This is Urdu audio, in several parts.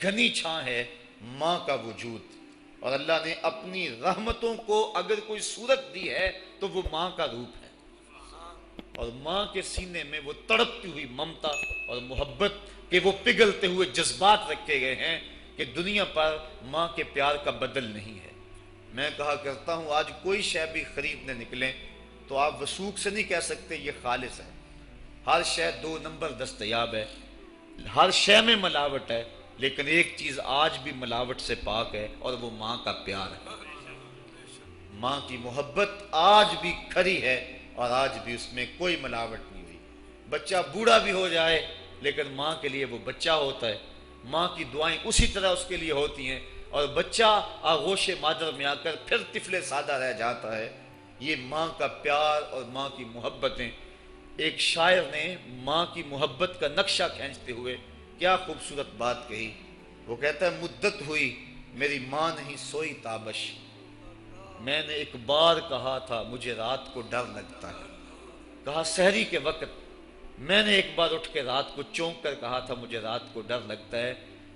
گھنی چھاں ہے ماں کا وجود، اور اللہ نے اپنی رحمتوں کو اگر کوئی صورت دی ہے تو وہ ماں کا روپ ہے، اور ماں کے سینے میں وہ تڑپتی ہوئی ممتا اور محبت کے وہ پگھلتے ہوئے جذبات رکھے گئے ہیں کہ دنیا پر ماں کے پیار کا بدل نہیں ہے۔ میں کہا کرتا ہوں آج کوئی شے بھی خریدنے نکلیں تو آپ وثوق سے نہیں کہہ سکتے یہ خالص ہے، ہر شے 2 نمبر دستیاب ہے، ہر شے میں ملاوٹ ہے، لیکن ایک چیز آج بھی ملاوٹ سے پاک ہے اور وہ ماں کا پیار ہے۔ ماں کی محبت آج بھی کھری ہے اور آج بھی اس میں کوئی ملاوٹ نہیں ہوئی۔ بچہ بوڑھا بھی ہو جائے لیکن ماں کے لیے وہ بچہ ہوتا ہے، ماں کی دعائیں اسی طرح اس کے لیے ہوتی ہیں، اور بچہ آغوش مادر میں آ کر پھر طفل سادہ رہ جاتا ہے۔ یہ ماں کا پیار اور ماں کی محبتیں۔ ایک شاعر نے ماں کی محبت کا نقشہ کھینچتے ہوئے کیا خوبصورت بات کہی، وہ کہتا ہے مدت ہوئی میری ماں نہیں سوئی تابش، میں نے ایک بار کہا تھا مجھے رات کو ڈر لگتا ہے، کہا سحری کے وقت میں نے ایک بار اٹھ کے رات کو چونک کر کہا تھا مجھے رات کو ڈر لگتا ہے۔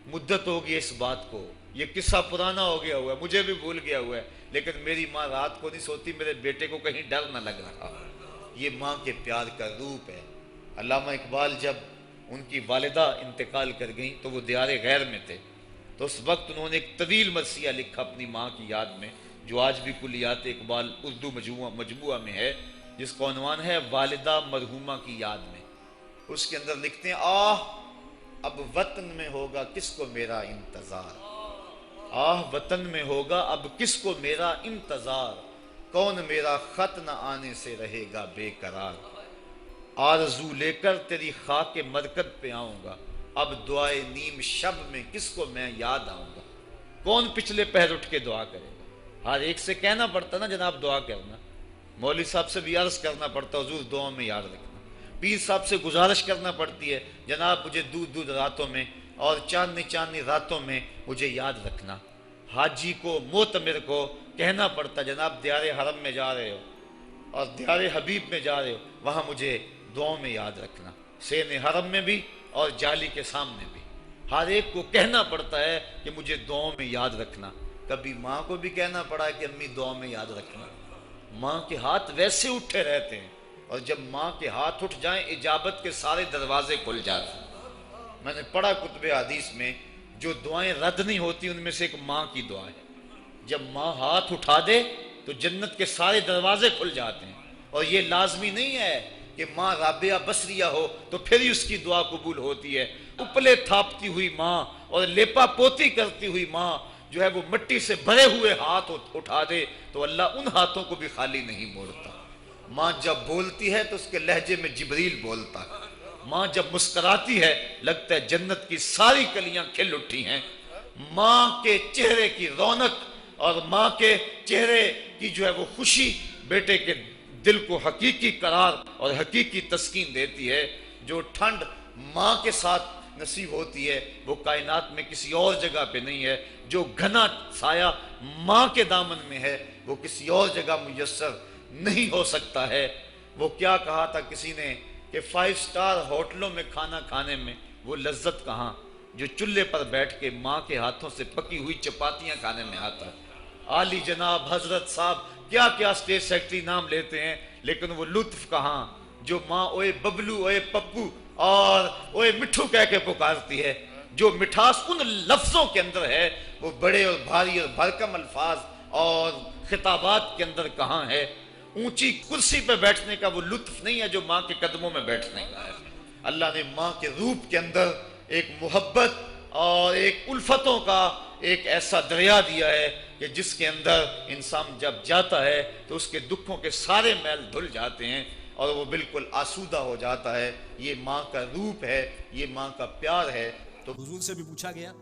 مدت ہوگی اس بات کو، یہ قصہ پرانا ہو گیا ہوا ہے، مجھے بھی بھول گیا ہوا ہے، لیکن میری ماں رات کو نہیں سوتی، میرے بیٹے کو کہیں ڈر نہ لگ رہا۔ یہ ماں کے پیار کا روپ ہے۔ علامہ اقبال جب ان کی والدہ انتقال کر گئیں تو وہ دیار غیر میں تھے، تو اس وقت انہوں نے ایک طویل مرثیہ لکھا اپنی ماں کی یاد میں، جو آج بھی کلیات اقبال اردو مجموعہ میں ہے، جس کا عنوان ہے والدہ مرحومہ کی یاد میں۔ اس کے اندر لکھتے ہیں آہ اب وطن میں ہوگا کس کو میرا انتظار، آہ وطن میں ہوگا اب کس کو میرا انتظار، کون میرا خط نہ آنے سے رہے گا بے قرار، آرزو لے کر تیری خاک مرکد پہ آؤں گا، اب دعائے نیم شب میں کس کو میں یاد آؤں گا، کون پچھلے پہر اٹھ کے دعا کرے گا۔ ہر ایک سے کہنا پڑتا نا جناب دعا کرنا، مولوی صاحب سے بھی عرض کرنا پڑتا حضور دعا میں یاد رکھنا، پیر صاحب سے گزارش کرنا پڑتی ہے جناب مجھے دودھ راتوں میں اور چاندنی راتوں میں مجھے یاد رکھنا، حاجی کو معتمر کو کہنا پڑتا جناب دیار حرم میں جا رہے ہو اور دیار حبیب میں جا رہے ہو وہاں مجھے دعاؤں میں یاد رکھنا، سین حرم میں بھی اور جالی کے سامنے بھی، ہر ایک کو کہنا پڑتا ہے کہ مجھے دعاؤں میں یاد رکھنا۔ کبھی ماں کو بھی کہنا پڑا ہے کہ امی دعاؤں میں یاد رکھنا۔ ماں کے ہاتھ ویسے اٹھے رہتے ہیں، اور جب ماں کے ہاتھ اٹھ جائیں اجابت کے سارے دروازے کھل جاتے ہیں۔ میں نے پڑھا کتب حدیث میں جو دعائیں رد نہیں ہوتی ان میں سے ایک ماں کی دعا ہے، جب ماں ہاتھ اٹھا دے تو جنت کے سارے دروازے کھل جاتے ہیں، اور یہ لازمی نہیں ہے کہ ماں رابعہ بصریہ ہو تو پھر ہی اس کی دعا قبول ہوتی ہے۔ اپلے تھاپتی ہوئی ماں اور لیپا پوتی کرتی ہوئی ماں جو ہے وہ مٹی سے بھرے ہوئے ہاتھ اٹھا دے تو اللہ ان ہاتھوں کو بھی خالی نہیں موڑتا۔ ماں جب بولتی ہے تو اس کے لہجے میں جبریل بولتا ہے، ماں جب مسکراتی ہے لگتا ہے جنت کی ساری کلیاں کھل اٹھی ہیں۔ ماں کے چہرے کی رونق اور ماں کے چہرے کی جو ہے وہ خوشی بیٹے کے دل کو حقیقی قرار اور حقیقی تسکین دیتی ہے۔ جو ٹھنڈ ماں کے ساتھ نصیب ہوتی ہے وہ کائنات میں کسی اور جگہ پہ نہیں ہے، جو گھنا سایہ ماں کے دامن میں ہے وہ کسی اور جگہ میسر نہیں ہو سکتا ہے۔ وہ کیا کہا تھا کسی نے کہ 5 سٹار ہوٹلوں میں کھانا کھانے میں وہ لذت کہاں جو چولہے پر بیٹھ کے ماں کے ہاتھوں سے پکی ہوئی چپاتیاں کھانے میں آتا ہے۔ عالی جناب حضرت صاحب کیا کیا اسٹیٹ سیکرٹری نام لیتے ہیں، لیکن وہ لطف کہاں جو ماں اوئے ببلو اوئے پپو اور اوئے مٹھو کہہ کے پکارتی ہے۔ جو مٹھاس ان لفظوں کے اندر ہے وہ بڑے اور بھاری اور بھرکم الفاظ اور خطابات کے اندر کہاں ہے۔ اونچی کرسی پہ بیٹھنے کا وہ لطف نہیں ہے جو ماں کے قدموں میں بیٹھنے کا ہے۔ اللہ نے ماں کے روپ کے اندر ایک محبت اور ایک الفتوں کا ایک ایسا دریا دیا ہے کہ جس کے اندر انسان جب جاتا ہے تو اس کے دکھوں کے سارے میل دھل جاتے ہیں اور وہ بالکل آسودہ ہو جاتا ہے۔ یہ ماں کا روپ ہے، یہ ماں کا پیار ہے۔ تو حضور سے بھی پوچھا گیا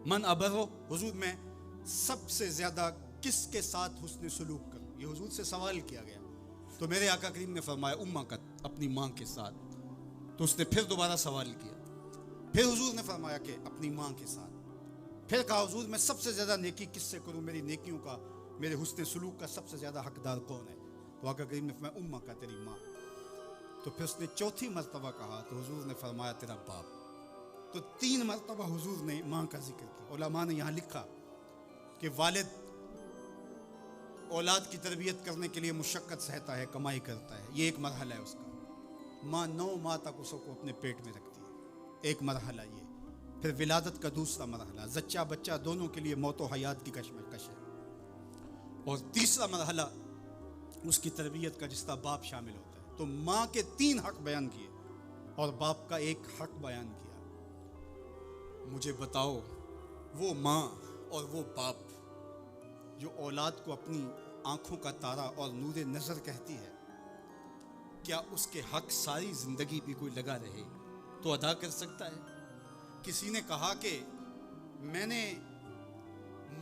من ابرو، حضور میں سب سے زیادہ کس کے ساتھ حسن سلوک کروں، یہ حضور سے سوال کیا گیا، تو میرے آقا کریم نے فرمایا امکت، اپنی ماں کے ساتھ۔ تو اس نے پھر دوبارہ سوال کیا، پھر حضور نے فرمایا کہ اپنی ماں کے ساتھ۔ پھر کہا حضور میں سب سے زیادہ نیکی کس سے کروں، میری نیکیوں کا، میرے حسن سلوک کا سب سے زیادہ حقدار کون ہے؟ تو آقا کریم نے فرمایا امکت، تیری ماں۔ تو پھر اس نے چوتھی مرتبہ کہا تو حضور نے فرمایا تیرا باپ۔ تو 3 مرتبہ حضور نے ماں کا ذکر کیا. علماء نے یہاں لکھا کہ والد اولاد کی تربیت کرنے کے لیے مشقت سہتا ہے, کمائی کرتا ہے, یہ ایک مرحلہ ہے اس کا. ماں 9 ماہ تک اس کو اپنے پیٹ میں رکھتی ہے, ایک مرحلہ یہ. پھر ولادت کا دوسرا مرحلہ, زچہ بچہ دونوں کے لیے موت و حیات کی کشمکش ہے. اور تیسرا مرحلہ اس کی تربیت کا, جس کا باپ شامل ہوتا ہے. تو ماں کے 3 حق بیان کیے اور باپ کا ایک حق بیان کیا. مجھے بتاؤ, وہ ماں اور وہ باپ جو اولاد کو اپنی آنکھوں کا تارا اور نور نظر کہتی ہے, کیا اس کے حق ساری زندگی بھی کوئی لگا رہے تو ادا کر سکتا ہے؟ کسی نے کہا کہ میں نے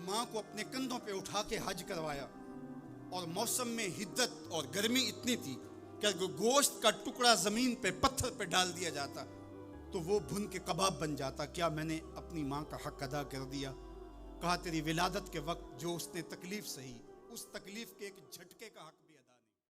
ماں کو اپنے کندھوں پہ اٹھا کے حج کروایا اور موسم میں حدت اور گرمی اتنی تھی کہ اگر گوشت کا ٹکڑا زمین پہ پتھر پہ ڈال دیا جاتا تو وہ بھن کے کباب بن جاتا. کیا میں نے اپنی ماں کا حق ادا کر دیا؟ کہا تیری ولادت کے وقت جو اس نے تکلیف سہی, اس تکلیف کے ایک جھٹکے کا حق